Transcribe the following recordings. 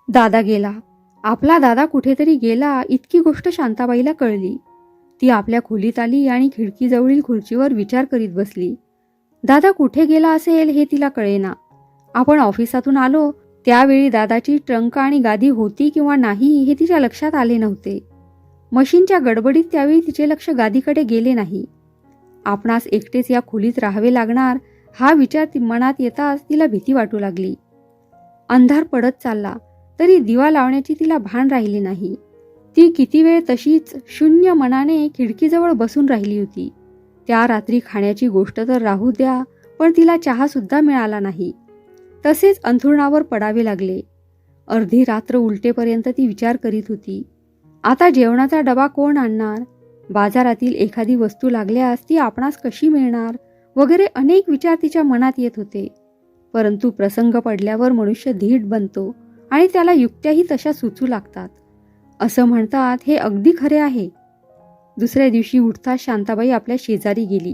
दादा गेला. आपला दादा कुठेतरी गेला इतकी गोष्ट शांताबाईला कळली. ती आपल्या खोलीत आली आणि खिडकीजवळील खुर्चीवर विचार करीत बसली. दादा कुठे गेला असेल हे तिला कळेना. आपण ऑफिसातून आलो त्यावेळी दादाची ट्रंक आणि गादी होती किंवा नाही हे तिच्या लक्षात आले नव्हते. मशीनच्या गडबडीत त्यावेळी तिचे लक्ष गादीकडे गेले नाही. आपणास एकटेच या खोलीत राहावे लागणार हा विचार मनात येताच तिला भीती वाटू लागली. अंधार पडत चालला तरी दिवा लावण्याची तिला भान राहिली नाही. ती किती वेळ तशीच शून्य मनाने खिडकीजवळ बसून राहिली होती. त्या रात्री खाण्याची गोष्ट तर राहू द्या, पण तिला चहा सुद्धा मिळाला नाही. तसेच अंथरुणावर पडावे लागले. अर्धी रात्र उलटेपर्यंत ती विचार करीत होती. आता जेवणाचा डबा कोण आणणार, बाजारातील एखादी वस्तू लागल्यास ती आपणास कशी मिळणार वगैरे अनेक विचार तिच्या मनात येत होते. परंतु प्रसंग पडल्यावर मनुष्य धीट बनतो आणि त्याला युक्त्याही तशा सुचू लागतात. असं म्हणतात हे अगदी खरे आहे. दुसऱ्या दिवशी उठताच शांताबाई आपल्या शेजारी गेली.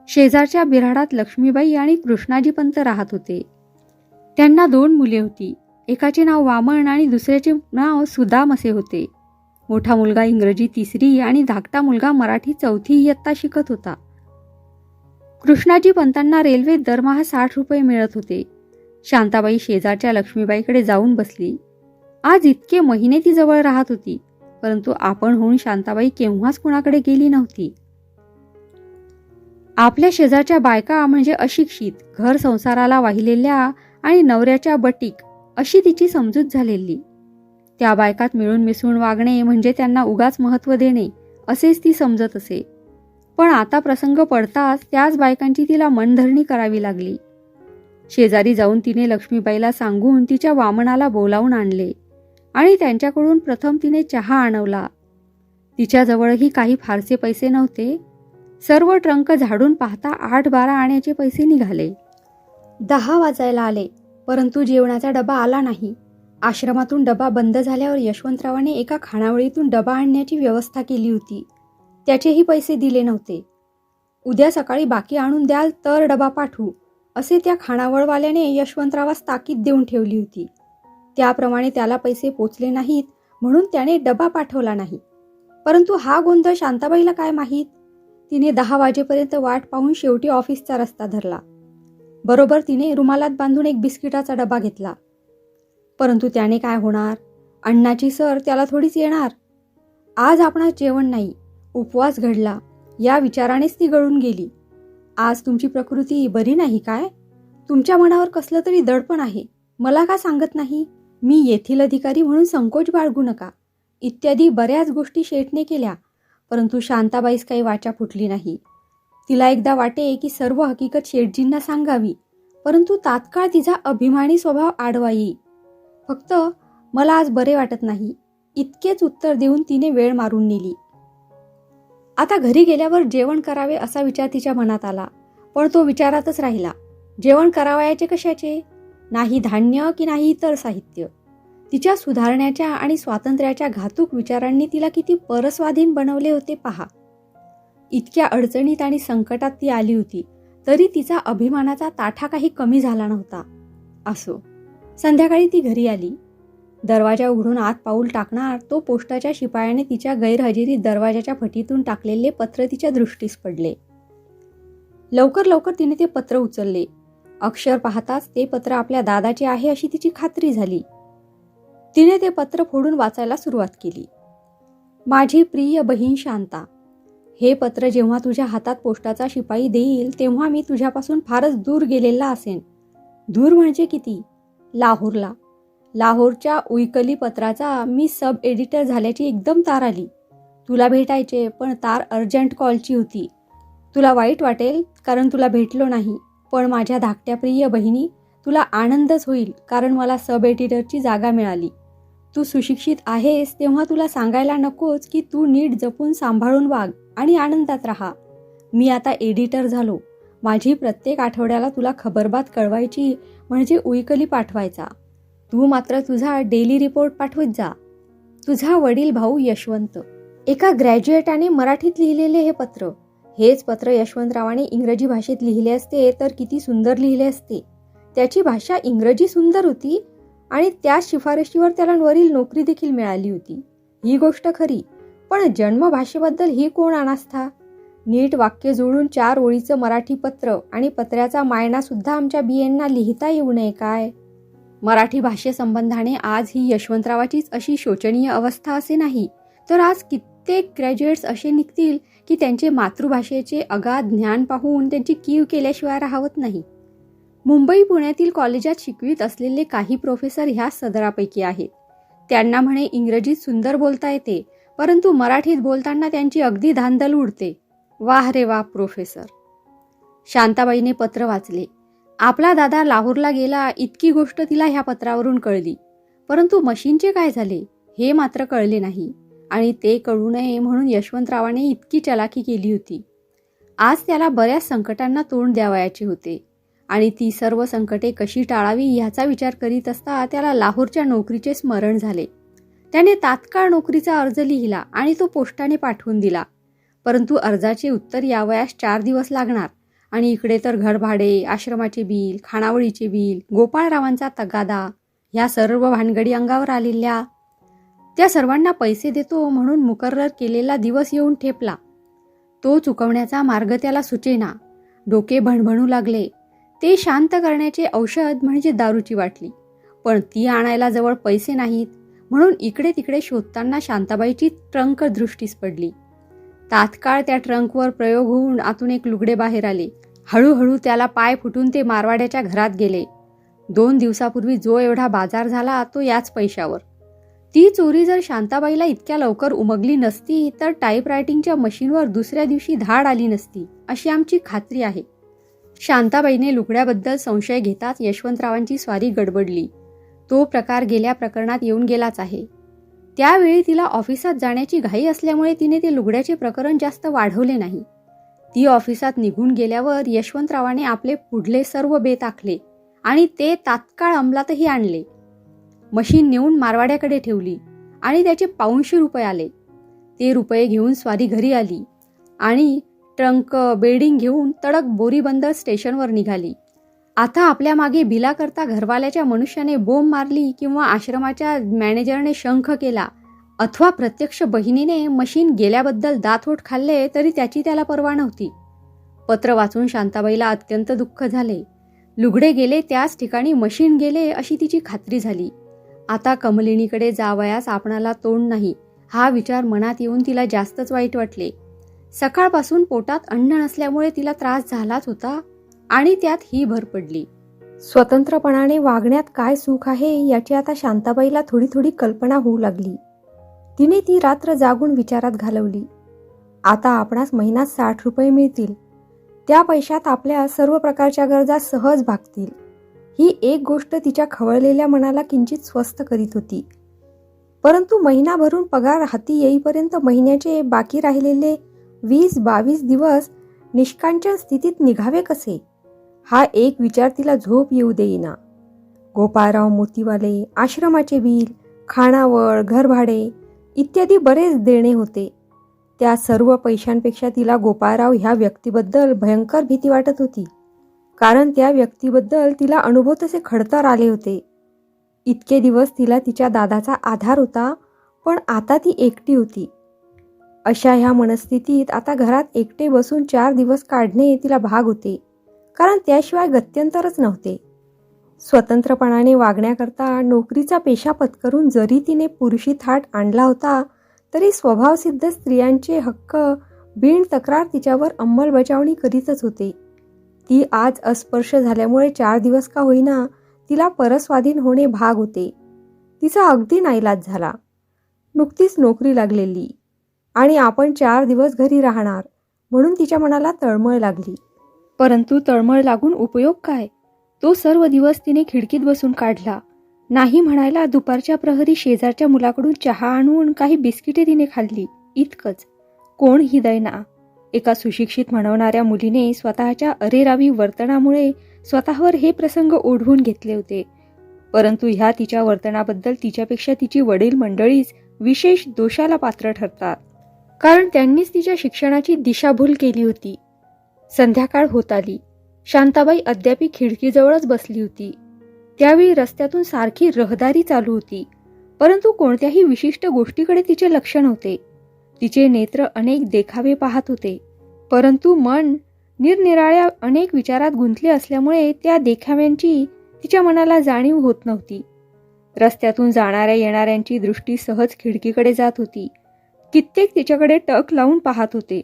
शेजारच्या बिऱ्हाडात लक्ष्मीबाई आणि कृष्णाजी पंत राहत होते. त्यांना 2 मुले होती. एकाचे नाव वामन आणि दुसऱ्याचे नाव सुदाम असे होते. मोठा मुलगा इंग्रजी 3री आणि धाकटा मुलगा मराठी 4थी इयत्ता शिकत होता. कृष्णाजी पंतांना रेल्वेत दरमहा 60 रुपये मिळत होते. शांताबाई शेजारच्या लक्ष्मीबाईकडे जाऊन बसली. आज इतके महिने ती जवळ राहत होती, परंतु आपण होऊन शांताबाई केव्हाच कुणाकडे गेली नव्हती. आपल्या शेजारच्या बायका म्हणजे अशिक्षित, घर संसाराला वाहिलेल्या आणि नवऱ्याच्या बटीक अशी तिची समजूत झालेली. त्या बायकात मिळून मिसळून वागणे म्हणजे त्यांना उगाच महत्त्व देणे असेच ती समजत असे. पण आता प्रसंग पडताच त्याच बायकांची तिला मनधरणी करावी लागली. शेजारी जाऊन तिने लक्ष्मीबाईला सांगून तिच्या वामनाला बोलावून आणले आणि त्यांच्याकडून प्रथम तिने चहा आणवला. तिच्याजवळही काही फारसे पैसे नव्हते. सर्व ट्रंक झाडून पाहता 8-12 आण्याचे पैसे निघाले. 10 वाजायला आले, परंतु जेवणाचा डबा आला नाही. आश्रमातून डबा बंद झाल्यावर यशवंतरावाने एका खानावळीतून डबा आणण्याची व्यवस्था केली होती. त्याचेही पैसे दिले नव्हते. उद्या सकाळी बाकी आणून द्याल तर डबा पाठवू असे त्या खानावळवाल्याने यशवंतरावास ताकीद देऊन ठेवली होती. त्याप्रमाणे त्याला पैसे पोचले नाहीत म्हणून त्याने डबा पाठवला नाही. परंतु हा गोंधळ शांताबाईला काय माहीत. तिने 10 वाजेपर्यंत वाट पाहून शेवटी ऑफिसचा रस्ता धरला. बरोबर तिने रुमालात बांधून एक बिस्किटाचा डबा घेतला. परंतु त्याने काय होणार, अण्णाची सर त्याला थोडीच येणार. आज आपणास जेवण नाही, उपवास घडला या विचारानेच ती गळून गेली. आज तुमची प्रकृती बरी नाही काय, तुमच्या मनावर कसलं तरी दडपण आहे, मला का सांगत नाही, मी येथील अधिकारी म्हणून संकोच बाळगू नका इत्यादी बऱ्याच गोष्टी शेठने केल्या. परंतु शांताबाईस काही वाचा फुटली नाही. तिला एकदा वाटे की सर्व हकीकत शेठजींना सांगावी, परंतु तात्काळ तिचा अभिमानी स्वभाव आडवा येई. फक्त मला आज बरे वाटत नाही इतकेच उत्तर देऊन तिने वेळ मारून नेली. आता घरी गेल्यावर जेवण करावे असा विचार तिच्या मनात आला, पण तो विचारातच राहिला. जेवण करावयाचे कशाचे, नाही धान्य की नाही इतर साहित्य. तिच्या सुधारण्याच्या आणि स्वातंत्र्याच्या घातक विचारांनी तिला किती परस्वाधीन बनवले होते पहा. इतक्या अडचणीत आणि संकटात ती आली होती तरी तिचा अभिमानाचा ताठा काही कमी झाला नव्हता. असो, संध्याकाळी ती घरी आली. दरवाजा उघडून आत पाऊल टाकणार तो पोस्टाच्या शिपायाने तिच्या गैरहजेरीत दरवाजाच्या फटीतून टाकलेले पत्र तिच्या दृष्टीस पडले. लवकर लवकर तिने ते पत्र उचलले. अक्षर पाहताच ते पत्र आपल्या दादाचे आहे अशी तिची खात्री झाली. तिने ते पत्र फोडून वाचायला सुरुवात केली. माझी प्रिय बहीण शांता, हे पत्र जेव्हा तुझ्या हातात पोस्टाचा शिपाई देईल तेव्हा मी तुझ्यापासून फारच दूर गेलेला असेन. दूर म्हणजे किती, लाहोरला. लाहोरच्या उईकली पत्राचा मी सब एडिटर झाल्याची एकदम तार आली. तुला भेटायचे, पण तार अर्जंट कॉलची होती. तुला वाईट वाटेल कारण तुला भेटलो नाही, पण माझ्या धाकट्या प्रिय बहिणी तुला आनंदच होईल कारण मला सब एडिटरची जागा मिळाली. तू सुशिक्षित आहेस तेव्हा तुला सांगायला नकोच की तू नीट जपून सांभाळून वाग आणि आनंदात राहा. मी आता एडिटर झालो. माझी प्रत्येक आठवड्याला तुला खबरबात कळवायची म्हणजे उईकली पाठवायचा. तू मात्र तुझा डेली रिपोर्ट पाठवत जा. तुझा वडील भाऊ यशवंत. एका ग्रॅज्युएटाने मराठीत लिहिलेले हे पत्र. हेच पत्र यशवंतरावाने इंग्रजी भाषेत लिहिले असते तर किती सुंदर लिहिले असते. त्याची भाषा इंग्रजी सुंदर होती आणि त्याच शिफारशीवर त्याला वरील नोकरी देखील मिळाली होती. ही गोष्ट खरी, पण जन्मभाषेबद्दल ही कोण अनास्था? नीट वाक्य जोडून 4 ओळीचं मराठी पत्र आणि पत्र्याचा मायना सुद्धा आमच्या बीएंना लिहिता येऊ नये काय? मराठी भाषेसंबंधाने आज ही यशवंतरावाचीच अशी शोचनीय अवस्था असे नाही, तर आज कित्येक ग्रॅज्युएट्स असे निघतील की त्यांचे मातृभाषेचे अगाध ज्ञान पाहून त्यांची कीव केल्याशिवाय राहत नाही. मुंबई पुण्यातील कॉलेजात शिकवित असलेले काही प्रोफेसर ह्या सदरापैकी आहेत. त्यांना म्हणे इंग्रजीत सुंदर बोलता येते, परंतु मराठीत बोलताना त्यांची अगदी धांदल उडते. वाह रे वाह प्रोफेसर. शांताबाईने पत्र वाचले. आपला दादा लाहोरला गेला इतकी गोष्ट तिला ह्या पत्रावरून कळली, परंतु मशीनचे काय झाले हे मात्र कळले नाही. आणि ते कळू नये म्हणून यशवंतरावाने इतकी चलाखी केली होती. आज त्याला बऱ्याच संकटांना तोंड द्यावयाचे होते आणि ती सर्व संकटे कशी टाळावी ह्याचा विचार करीत असता त्याला लाहोरच्या नोकरीचे स्मरण झाले. त्याने तात्काळ नोकरीचा अर्ज लिहिला आणि तो पोस्टाने पाठवून दिला. परंतु अर्जाचे उत्तर यावयास 4 दिवस लागणार आणि इकडे तर घरभाडे, आश्रमाचे बिल, खानावळीचे बिल, गोपाळरावांचा तगादा ह्या सर्व भानगडी अंगावर आलेल्या. त्या सर्वांना पैसे देतो म्हणून मुकर्रर केलेला दिवस येऊन ठेपला. तो चुकवण्याचा मार्ग त्याला सुचेना. डोके भणभणू लागले. ते शांत करण्याचे औषध म्हणजे दारूची बाटली, पण ती आणायला जवळ पैसे नाहीत म्हणून इकडे तिकडे शोधताना शांताबाईची ट्रंक दृष्टीस पडली. तात्काळ त्या ट्रंकवर प्रयोग होऊन आतून एक लुगडे बाहेर आले. हळूहळू त्याला पाय फुटून ते मारवाड्याच्या घरात गेले. 2 दिवसापूर्वी जो एवढा बाजार झाला तो याच पैशावर. ती चोरी जर शांताबाईला इतक्या लवकर उमगली नसती तर टाईपरायटिंगच्या मशीनवर दुसऱ्या दिवशी धाड आली नसती अशी आमची खात्री आहे. शांताबाईने लुगड्याबद्दल संशय घेताच यशवंतरावांची स्वारी गडबडली. तो प्रकार गेल्या प्रकरणात येऊन गेलाच आहे. त्यावेळी तिला ऑफिसात जाण्याची घाई असल्यामुळे तिने ते लुगड्याचे प्रकरण जास्त वाढवले नाही. ती ऑफिसात निघून गेल्यावर यशवंतरावाने आपले पुढले सर्व बेत आखले आणि ते तात्काळ अंमलातही आणले. मशीन नेऊन मारवाड्याकडे ठेवली आणि त्याचे 500 रुपये आले. ते रुपये घेऊन स्वारी घरी आली आणि ट्रंक बेडिंग घेऊन तडक बोरीबंदर स्टेशनवर निघाली. आता आपल्या मागे बिलाकरता घरवाल्याच्या मनुष्याने बोंब मारली किंवा आश्रमाच्या मॅनेजरने शंख केला अथवा प्रत्यक्ष बहिणीने मशीन गेल्याबद्दल दातओठ खाल्ले तरी त्याची त्याला पर्वा नव्हती. पत्र वाचून शांताबाईला अत्यंत दुःख झाले. लुगडे गेले त्याच ठिकाणी मशीन गेले अशी तिची खात्री झाली. आता कमलिनीकडे जावयास आपणाला तोंड नाही हा विचार मनात येऊन तिला जास्तच वाईट वाटले. सकाळपासून पोटात अन्न नसल्यामुळे तिला त्रास झालाच होता आणि त्यात ही भर पडली. स्वतंत्रपणाने वागण्यात काय सुख आहे याची आता शांताबाईला थोडी थोडी कल्पना होऊ लागली. तिने ती रात्र जागून विचारात घालवली. आता आपणास महिन्यात 60 रुपये मिळतील. त्या पैशात आपल्या सर्व प्रकारच्या गरजा सहज भागतील. ही एक गोष्ट तिच्या खवळलेल्या मनाला किंचित स्वस्थ करीत होती. परंतु महिना भरून पगार हाती येईपर्यंत महिन्याचे बाकी राहिलेले 20-22 दिवस निष्कांचन स्थितीत निघावे कसे हा एक विचार तिला झोप येऊ देईना. गोपाळराव मोतीवाले, आश्रमाचे बिल, खानावळ, घरभाडे इत्यादी बरेच देणे होते. त्या सर्व पैशांपेक्षा तिला गोपाळराव ह्या व्यक्तीबद्दल भयंकर भीती वाटत होती. कारण त्या व्यक्तीबद्दल तिला अनुभव तसे खडतर आले होते. इतके दिवस तिला तिच्या दादाचा आधार होता, पण आता ती एकटी होती. अशा ह्या मनस्थितीत आता घरात एकटे बसून 4 दिवस काढणे तिला भाग होते, कारण त्याशिवाय गत्यंतरच नव्हते. स्वतंत्रपणाने वागण्याकरता नोकरीचा पेशा पत्करून जरी तिने पुरुषी थाट आणला होता तरी स्वभावसिद्ध स्त्रियांचे हक्क बिन तक्रार तिच्यावर अंमलबजावणी करीतच होते. ती आज अस्पर्श झाल्यामुळे 4 दिवस का होईना तिला परस्वाधीन होणे भाग होते. तिचा अगदी नाईलाज झाला. नुकतीच नोकरी लागलेली आणि आपण 4 दिवस घरी राहणार म्हणून तिच्या मनाला तळमळ लागली. परंतु तळमळ लागून उपयोग काय? तो सर्व दिवस तिने खिडकीत बसून काढला. नाही म्हणायला दुपारच्या प्रहरी शेजारच्या मुलाकडून चहा आणून काही बिस्किटे तिने खाल्ली, इतकंच. कोण ही दैना? एका सुशिक्षित म्हणवणाऱ्या मुलीने स्वतःच्या अरेरावी वर्तनामुळे स्वतःवर हे प्रसंग ओढवून घेतले होते. परंतु ह्या तिच्या वर्तनाबद्दल तिच्यापेक्षा तिची वडील मंडळीच विशेष दोषाला पात्र ठरतात, कारण त्यांनीच तिच्या शिक्षणाची दिशाभूल केली होती. संध्याकाळ होत आली. शांताबाई अद्याप खिडकीजवळच बसली होती. त्यावेळी रस्त्यातून सारखी रहदारी चालू होती, परंतु कोणत्याही विशिष्ट गोष्टीकडे तिचे लक्ष नव्हते. तिचे नेत्र अनेक देखावे पाहत होते, परंतु मन निरनिराळ्या अनेक विचारात गुंतले असल्यामुळे त्या देखाव्यांची तिच्या मनाला जाणीव होत नव्हती. रस्त्यातून जाणाऱ्या येणाऱ्यांची दृष्टी सहज खिडकीकडे जात होती. कित्येक तिच्याकडे टक लावून पाहत होते.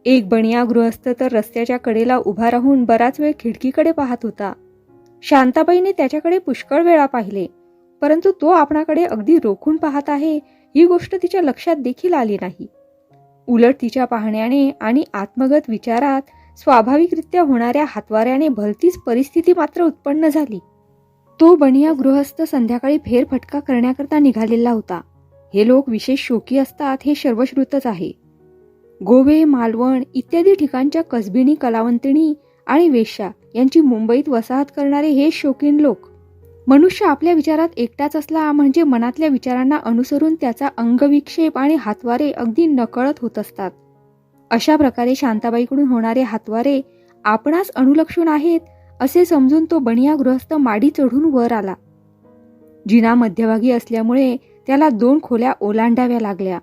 एक बनिया गृहस्थ तर रस्त्याच्या कडेला उभा राहून बराच वेळ खिडकीकडे पाहत होता. शांताबाईने त्याच्याकडे पुष्कळ वेळा पाहिले, परंतु तो आपणाकडे अगदी रोखून पाहत आहे ही गोष्ट तिच्या लक्षात देखील आली नाही. उलट तिच्या पाहण्याने आणि आत्मगत विचारात स्वाभाविकरित्या होणाऱ्या हातवाऱ्याने भलतीच परिस्थिती मात्र उत्पन्न झाली. तो बनिया गृहस्थ संध्याकाळी फेरफटका करण्याकरता निघालेला होता. हे लोक विशेष शौकी असतात हे सर्वश्रुतच आहे. गोवे, मालवण इत्यादी ठिकाणच्या कसबिनी कलावंतिणी आणि वेश्या यांची मुंबईत वसाहत करणारे हे शौकीन लोक. मनुष्य आपल्या विचारात एकटाच असला म्हणजे मनातल्या विचारांना अनुसरून त्याचा अंगविक्षेप आणि हातवारे अगदी नकळत होत असतात. अशा प्रकारे शांताबाईकडून होणारे हातवारे आपणास अनुलक्षून आहेत असे समजून तो बनिया गृहस्थ माडी चढून वर आला. जिना मध्यभागी असल्यामुळे त्याला 2 खोल्या ओलांडाव्या लागल्या.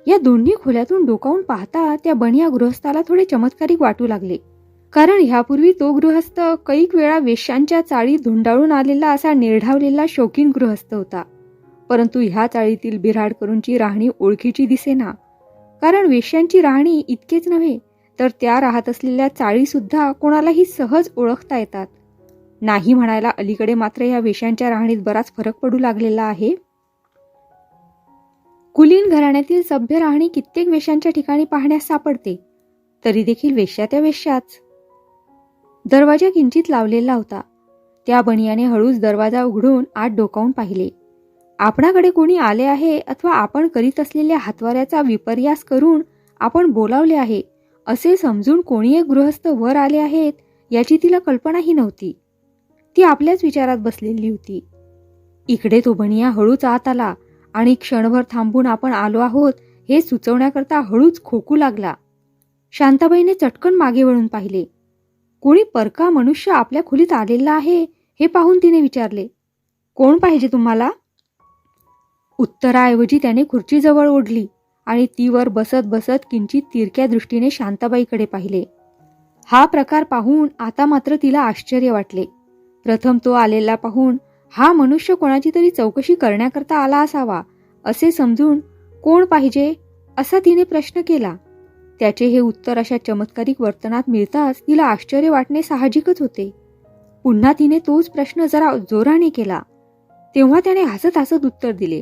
या दोन्ही खोल्यातून डोकावून पाहता त्या बनिया गृहस्थाला थोडे चमत्कारिक वाटू लागले, कारण ह्यापूर्वी तो गृहस्थ कैक वेळा वेश्यांच्या चाळी धुंडाळून आलेला असा निर्ढावलेला शौकीन गृहस्थ होता. परंतु ह्या चाळीतील बिऱ्हाड करूंची राहणी ओळखीची दिसेना, कारण वेश्यांची राहणी इतकेच नव्हे तर त्या राहत असलेल्या चाळी सुद्धा कोणालाही सहज ओळखता येतात. नाही म्हणायला अलीकडे मात्र या वेश्यांच्या राहणीत बराच फरक पडू लागलेला आहे. कुलीन घराण्यातील सभ्य राहणी कित्येक वेश्यांच्या ठिकाणी पाहण्यास सापडते, तरी देखील वेश्या त्या वेश्याच. दरवाजा किंचित लावलेला होता. त्या बनियाने हळूच दरवाजा उघडून आत डोकावून पाहिले. आपणाकडे कोणी आले आहे अथवा आपण करीत असलेल्या हातवाऱ्याचा विपर्यास करून आपण बोलावले आहे असे समजून कोणी एक गृहस्थ वर आले आहेत याची तिला कल्पनाही नव्हती. ती आपल्याच विचारात बसलेली होती. इकडे तो बनिया हळूच आत आला आणि क्षणभर थांबून आपण आलो आहोत हे सुचवण्याकरता हळूच खोकू लागला. शांताबाईने चटकन मागे वळून पाहिले. कोणी परका मनुष्य आपल्या खोलीत आलेला आहे हे पाहून तिने विचारले, कोण पाहिजे तुम्हाला? उत्तराऐवजी त्याने खुर्चीजवळ ओढली आणि ती वर बसत बसत किंचित तिरक्या दृष्टीने शांताबाईकडे पाहिले. हा प्रकार पाहून आता मात्र तिला आश्चर्य वाटले. प्रथम तो आलेला पाहून हा मनुष्य कोणाची तरी चौकशी करण्याकरता आला असावा असे समजून कोण पाहिजे असा तिने प्रश्न केला. त्याचे हे उत्तर अशा चमत्कारिक वर्तनात मिळताच तिला आश्चर्य वाटणे साहजिकच होते. पुन्हा तिने तोच प्रश्न जरा जोराने केला. तेव्हा त्याने हसत हसत उत्तर दिले,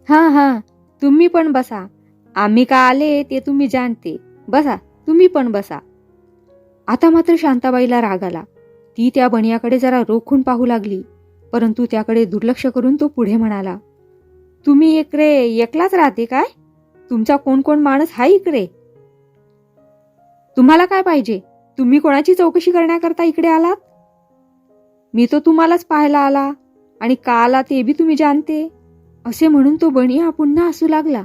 हां, तुम्ही पण बसा. आम्ही का आले ते तुम्ही जाणते. बसा, तुम्ही पण बसा. आता मात्र शांताबाईला राग आला. ती त्या बनियाकडे जरा रोखून पाहू लागली, परंतु त्याकडे दुर्लक्ष करून तो पुढे म्हणाला, तुम्ही इकडे एकलाच राहते काय? तुमचा कोण कोण माणूस हाय इकडे? तुम्हाला काय पाहिजे? तुम्ही कोणाची चौकशी करण्याकरता इकडे आलात? मी तो तुम्हालाच पाहायला आला आणि का आला ते बी तुम्ही जाणते. असे म्हणून तो बनिया पुन्हा हसू लागला.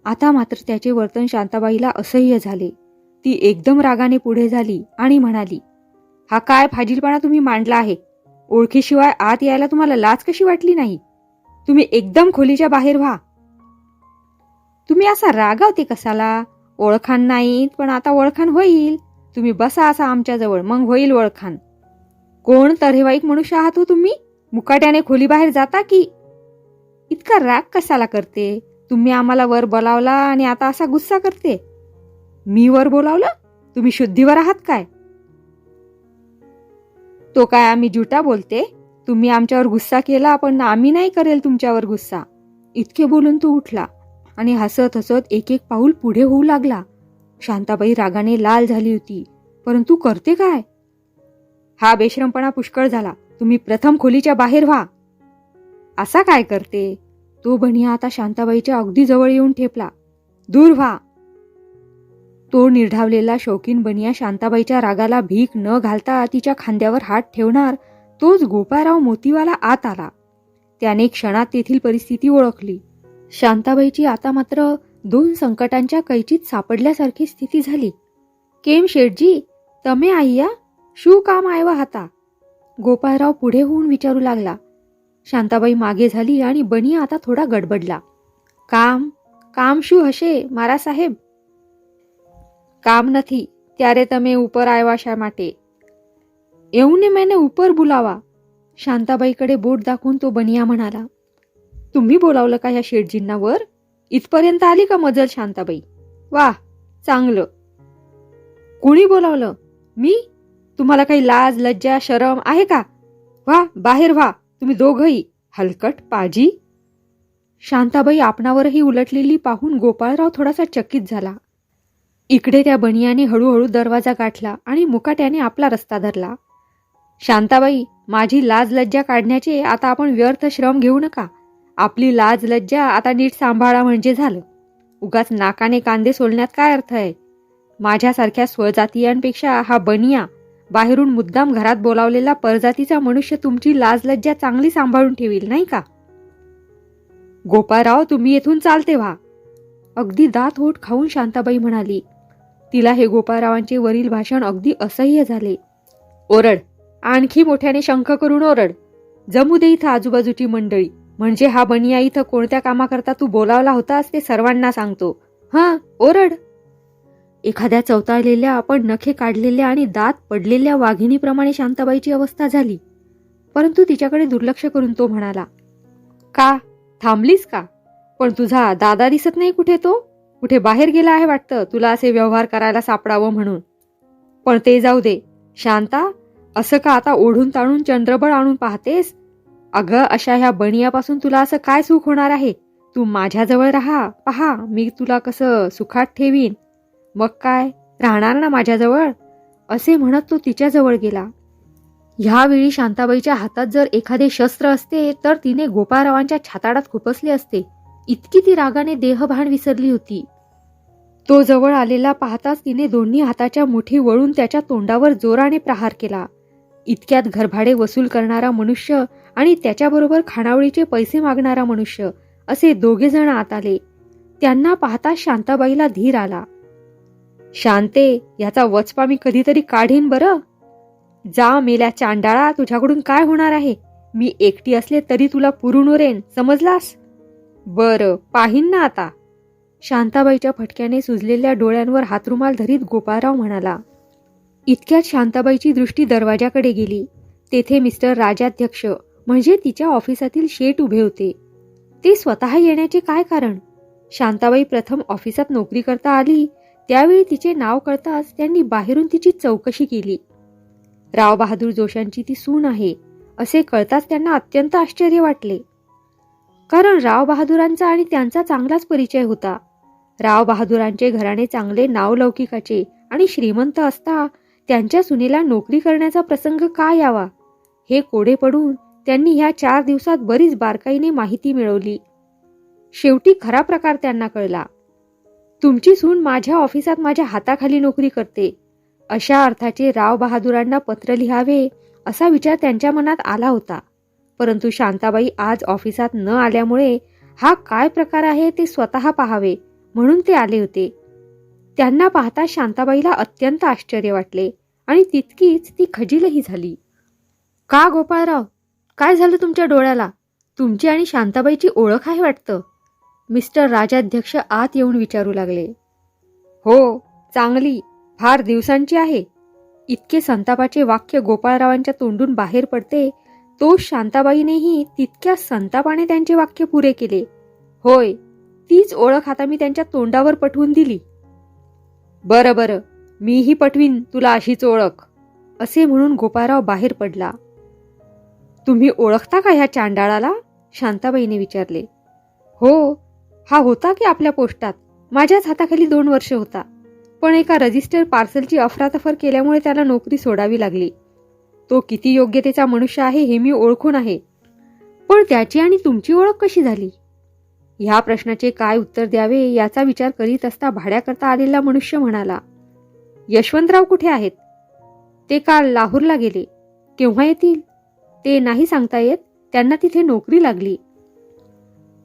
आता मात्र त्याचे वर्तन शांताबाईला असह्य झाले. ती एकदम रागाने पुढे झाली आणि म्हणाली, हा काय फाजीलपणा तुम्ही मांडला आहे? ओळखीशिवाय आत यायला तुम्हाला लाज कशी वाटली नाही? तुम्ही एकदम खोलीच्या बाहेर व्हा. तुम्ही असा रागावते कसाला? ओळखाण नाहीत, पण आता ओळखाण होईल. तुम्ही बसा असा आमच्याजवळ, मग होईल ओळखाण. कोण तऱ्हेवाईक मनुष्य आहात हो तुम्ही? मुकाट्याने खोलीबाहेर जाता की? इतका राग कशाला करते? तुम्ही आम्हाला वर बोलावला आणि आता असा गुस्सा करते. मी वर बोलावलं? तुम्ही शुद्धीवर आहात काय? तो काय आम्ही जुटा बोलते? तुम्ही आमच्यावर गुस्सा केला, पण आम्ही नाही करेल तुमच्यावर गुस्सा. इतके बोलून तो उठला आणि हसत हसत एक एक पाऊल पुढे होऊ लागला. शांताबाई रागाने लाल झाली होती, परंतु करते काय? हा बेशरमपणा पुष्कळ झाला. तुम्ही प्रथम खोलीच्या बाहेर व्हा. असा काय करते? तो बनिया आता शांताबाईच्या अगदी जवळ येऊन ठेपला. दूर व्हा. तो निर्ढावलेला शौकीन बनिया शांताबाईच्या रागाला भीक न घालता तिच्या खांद्यावर हात ठेवणार तोच गोपाळराव मोतीवाला आत आला. त्याने क्षणात तेथील परिस्थिती ओळखली. शांताबाईची आता मात्र 2 संकटांच्या कैचीत सापडल्यासारखी स्थिती झाली. केम शेठजी, तमे आईया? शू काम आयवा हाता? गोपाळराव पुढे होऊन विचारू लागला. शांताबाई मागे झाली आणि बनिया आता थोडा गडबडला. काम काम શું હશે મારા સાહેબ? કામ નથી ત્યારે તમે ઉપર આવ્યા શા માટે? એવુંને મેને ઉપર બોલાवा. शांताबाईकडे बोट दाखवून तो बनिया म्हणाला. तुम्ही बोलावलं का ह्या शेठजींना वर? इथपर्यंत आली का मजल शांताबाई? वाह, चांगलं. कोणी बोलावलं? मी? तुम्हाला काही लाज लज्जा शरम आहे का? वा, बाहेर व्हा तुम्ही दोघंही. हलकट पाजी. शांताबाई आपणावरही उलटलेली पाहून गोपाळराव थोडासा चकित झाला. इकडे त्या बनियाने हळूहळू दरवाजा गाठला आणि मुकाट्याने आपला रस्ता धरला. शांताबाई, माझी लाज लज्जा काढण्याचे आता आपण व्यर्थ श्रम घेऊ नका. आपली लाज लज्जा आता नीट सांभाळा म्हणजे झालं. उगाच नाकाने कांदे सोलण्यात काय अर्थ आहे? माझ्यासारख्या स्वजातीयांपेक्षा हा बनिया, बाहेरून मुद्दाम घरात बोलावलेला परजातीचा मनुष्य तुमची लाज लज्जा चांगली सांभाळून ठेवील नाही का? गोपाळराव, तुम्ही येथून चालते व्हा. अगदी दात होठ खाऊन शांताबाई म्हणाली. तिला हे गोपाळरावांचे वरील भाषण अगदी असह्य झाले. ओरड, आणखी मोठ्याने शंख करून ओरड. जमू दे इथं आजूबाजूची मंडळी. म्हणजे हा बनिया इथं कोणत्या कामाकरता तू बोलावला होतास ते सर्वांना सांगतो. हां, ओरड. एखाद्या चवताळलेल्या पण नखे काढलेल्या आणि दात पडलेल्या वाघिणीप्रमाणे शांताबाईची अवस्था झाली. परंतु तिच्याकडे दुर्लक्ष करून तो म्हणाला. का थांबलीस का? पण तुझा दादा दिसत नाही कुठे? तो कुठे बाहेर गेला आहे वाटतं तुला असे व्यवहार करायला सापडावं म्हणून. पण ते जाऊ दे. शांता, असं का आता ओढून ताणून चंद्रबळ आणून पाहतेस? अगं, अशा ह्या बनियापासून तुला असं काय सुख होणार आहे? तू माझ्याजवळ राहा, पहा मी तुला कसं सुखात ठेवीन. मग काय, राहणार ना माझ्याजवळ? असे म्हणत तो तिच्याजवळ गेला. ह्यावेळी शांताबाईच्या हातात जर एखादे शस्त्र असते तर तिने गोपाळरावांच्या छाताडात खुपसले असते. इतकी ती रागाने देहभान विसरली होती. तो जवळ आलेला पाहताच तिने दोन्ही हाताच्या मुठी वळून त्याच्या तोंडावर जोराने प्रहार केला. इतक्यात घरभाडे वसूल करणारा मनुष्य आणि त्याच्याबरोबर खाणावळीचे पैसे मागणारा मनुष्य असे दोघे जण आत आले. त्यांना पाहता शांताबाईला धीर आला. शांते, याचा वचपा मी कधीतरी काढीन बरं. जा मेल्या चांडाळा, तुझ्याकडून काय होणार आहे? मी एकटी असले तरी तुला पुरून उरेन, समजलास? बरं, पाहीन ना आता. शांताबाईच्या फटक्याने सुजलेल्या डोळ्यांवर हातरुमाल धरीत गोपाळराव म्हणाला. इतक्यात शांताबाईची दृष्टी दरवाजाकडे गेली. तेथे मिस्टर राजाध्यक्ष म्हणजे तिच्या ऑफिसातील शेठ उभे होते. ते स्वतः येण्याचे काय कारण? शांताबाई प्रथम ऑफिसात नोकरी करता आली त्यावेळी तिचे नाव कळताच त्यांनी बाहेरून तिची चौकशी केली. राव बहादूर जोशांची ती सून आहे असे कळताच त्यांना अत्यंत आश्चर्य वाटले. कारण राव बहादूरांचा आणि त्यांचा चांगलाच परिचय होता. राव बहादूरांचे घराणे चांगले नावलौकिकाचे आणि श्रीमंत असता त्यांच्या सुनेला नोकरी करण्याचा प्रसंग का यावा? हे कोडे पडून त्यांनी ह्या 4 दिवसात बरीच बारकाईने माहिती मिळवली. शेवटी खरा प्रकार त्यांना कळला. तुमची सून माझ्या ऑफिसात माझ्या हाताखाली नोकरी करते अशा अर्थाचे राव बहादूरांना पत्र लिहावे असा विचार त्यांच्या मनात आला होता. परंतु शांताबाई आज ऑफिसात न आल्यामुळे हा काय प्रकार आहे ते स्वतः पाहावे म्हणून ते आले होते. त्यांना पाहता शांताबाईला अत्यंत आश्चर्य वाटले आणि तितकीच ती खजीलही झाली. का गोपाळराव, काय झालं तुमच्या डोळ्याला? तुमची आणि शांताबाईची ओळख आहे वाटतं. मिस्टर राजाध्यक्ष आत येऊन विचारू लागले. हो, चांगली, फार दिवसांची आहे. इतके संतापाचे वाक्य गोपाळरावांच्या तोंडून बाहेर पडते तो शांताबाईनेही तितक्या संतापाने त्यांचे वाक्य पुरे केले. होय, तीच ओळख आता मी त्यांच्या तोंडावर पटवून दिली. बरं बरं, मीही पटवीन तुला अशीच ओळख, असे म्हणून गोपाळराव बाहेर पडला. तुम्ही ओळखता का ह्या चांडाळाला? शांताबाईने विचारले. हो, हा होता की आपल्या पोस्टात, माझ्याच हाताखाली 2 वर्ष होता. पण एका रजिस्टर पार्सलची अफरातफर केल्यामुळे त्याला नोकरी सोडावी लागली. तो किती योग्यतेचा मनुष्य आहे हे मी ओळखून आहे. पण त्याची आणि तुमची ओळख कशी झाली? ह्या प्रश्नाचे काय उत्तर द्यावे याचा विचार करीत असता भाड्याकरता आलेला मनुष्य म्हणाला. यशवंतराव कुठे आहेत? ते काल लाहोरला गेले. केव्हा येतील? ते नाही सांगता येत, त्यांना तिथे नोकरी लागली.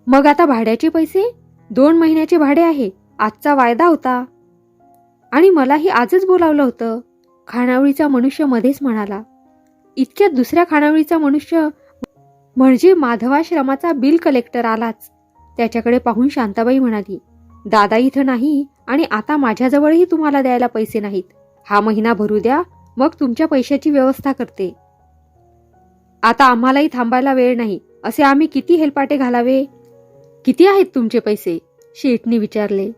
मग आता भाड्याचे पैसे? 2 महिन्याचे भाडे आहे. आजचा वायदा होता आणि मलाही आजच बोलावलं होतं, खानावळीचा मनुष्य मध्येच म्हणाला. इतक्यात दुसऱ्या खानावळीचा मनुष्य म्हणजे माधवाश्रमाचा बिल कलेक्टर आलाच. त्याच्याकडे पाहून शांताबाई म्हणाली, दादा इथं नाही आणि आता माझ्याजवळही तुम्हाला द्यायला पैसे नाहीत. हा महिना भरू द्या, मग तुमच्या पैशाची व्यवस्था करते. आता आम्हालाही थांबायला वेळ नाही. असे आम्ही किती हेलपाटे घालावे? किती आहेत तुमचे पैसे? शेठनी विचारले.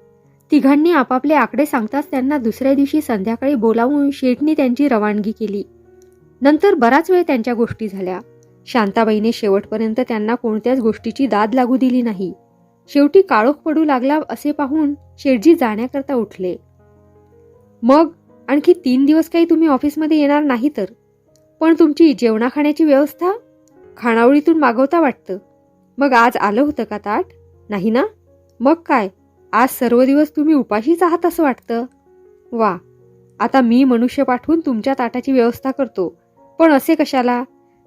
तिघांनी आपापले आकडे सांगताच त्यांना दुसऱ्या दिवशी संध्याकाळी बोलावून शेठनी त्यांची रवानगी केली. नंतर बराच वेळ त्यांच्या गोष्टी झाल्या. शांताबाईने शेवटपर्यंत त्यांना कोणत्याच गोष्टीची दाद लागू दिली नाही. शेवटी काळोख पडू लागला असे पाहून शेठजी जाण्याकरता उठले. मग आणखी 3 दिवस काही तुम्ही ऑफिसमध्ये येणार नाही तर? पण तुमची जेवणा खाण्याची व्यवस्था खानावळीतून मागवता वाटतं. मग आज आलं होतं का ताट? नाही ना? मग काय, आज सर्व दिवस तुम्ही उपाशीच आहात असं वाटतं. वा, आता मी मनुष्य पाठवून तुमच्या ताटाची व्यवस्था करतो. पण असे कशाला?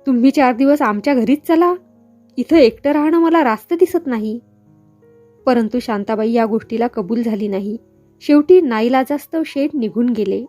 तुम्ही 4 दिवस आमच्या घरीच चला. इथं एकटं राहणं मला रास्त दिसत नाही. परंतु शांताबाई या गोष्टीला कबूल झाली नाही. शेवटी नाईलाजास्तव शेठ निघून गेले.